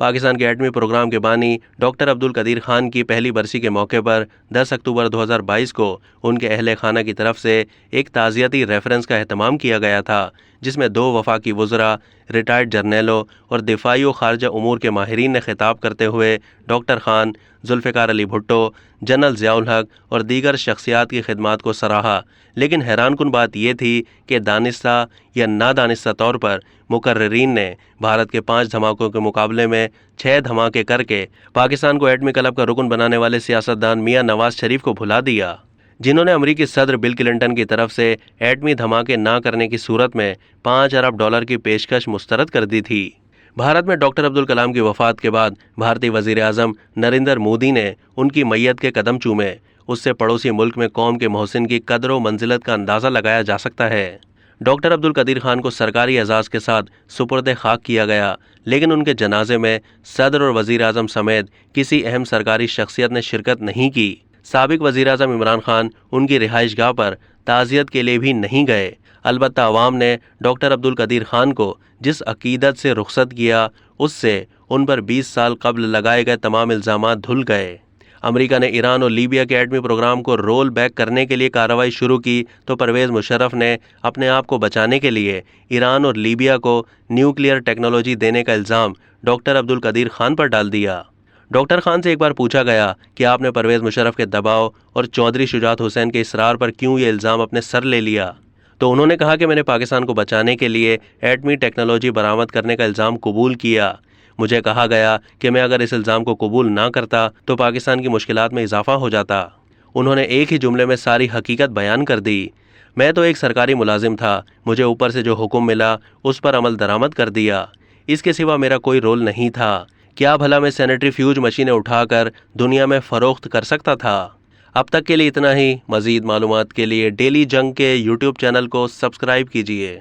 پاکستان کے ایٹمی پروگرام کے بانی ڈاکٹر عبدالقدیر خان کی پہلی برسی کے موقع پر 10 اکتوبر 2022 کو ان کے اہل خانہ کی طرف سے ایک تعزیتی ریفرنس کا اہتمام کیا گیا تھا، جس میں 2 وفاقی وزراء، ریٹائرڈ جرنیلوں اور دفاعی و خارجہ امور کے ماہرین نے خطاب کرتے ہوئے ڈاکٹر خان، ذوالفقار علی بھٹو، جنرل ضیاء الحق اور دیگر شخصیات کی خدمات کو سراہا۔ لیکن حیران کن بات یہ تھی کہ دانستہ یا نادانستہ طور پر مقررین نے بھارت کے 5 دھماکوں کے مقابلے میں 6 دھماکے کر کے پاکستان کو ایٹمی کلب کا رکن بنانے والے سیاستدان میاں نواز شریف کو بھلا دیا، جنہوں نے امریکی صدر بل کلنٹن کی طرف سے ایٹمی دھماکے نہ کرنے کی صورت میں $5 ارب کی پیشکش مسترد کر دی تھی۔ بھارت میں ڈاکٹر عبدالکلام کی وفات کے بعد بھارتی وزیر اعظم نریندر مودی نے ان کی میت کے قدم چومے۔ اس سے پڑوسی ملک میں قوم کے محسن کی قدر و منزلت کا اندازہ لگایا جا سکتا ہے۔ ڈاکٹر عبدالقدیر خان کو سرکاری اعزاز کے ساتھ سپرد خاک کیا گیا، لیکن ان کے جنازے میں صدر اور وزیر اعظم سمیت کسی اہم سرکاری شخصیت نے شرکت نہیں کی۔ سابق وزیر اعظم عمران خان ان کی رہائش گاہ پر تعزیت کے لیے بھی نہیں گئے۔ البتہ عوام نے ڈاکٹر عبدالقدیر خان کو جس عقیدت سے رخصت کیا، اس سے ان پر 20 سال قبل لگائے گئے تمام الزامات دھل گئے۔ امریکہ نے ایران اور لیبیا کے ایٹمی پروگرام کو رول بیک کرنے کے لیے کارروائی شروع کی تو پرویز مشرف نے اپنے آپ کو بچانے کے لیے ایران اور لیبیا کو نیوکلیئر ٹیکنالوجی دینے کا الزام ڈاکٹر عبدالقدیر خان پر ڈال دیا۔ ڈاکٹر خان سے ایک بار پوچھا گیا کہ آپ نے پرویز مشرف کے دباؤ اور چودھری شجاعت حسین کے اصرار پر کیوں یہ الزام اپنے سر لے لیا، تو انہوں نے کہا کہ میں نے پاکستان کو بچانے کے لیے ایٹمی ٹیکنالوجی برآمد کرنے کا الزام قبول کیا۔ مجھے کہا گیا کہ میں اگر اس الزام کو قبول نہ کرتا تو پاکستان کی مشکلات میں اضافہ ہو جاتا۔ انہوں نے ایک ہی جملے میں ساری حقیقت بیان کر دی۔ میں تو ایک سرکاری ملازم تھا، مجھے اوپر سے جو حکم ملا اس پر عمل درآمد کر دیا، اس کے سوا میرا کوئی رول نہیں تھا۔ کیا بھلا میں سینیٹری فیوج مشینیں اٹھا کر دنیا میں فروخت کر سکتا تھا؟ اب تک کے لیے اتنا ہی۔ مزید معلومات کے لیے ڈیلی جنگ کے یوٹیوب چینل کو سبسکرائب کیجیے۔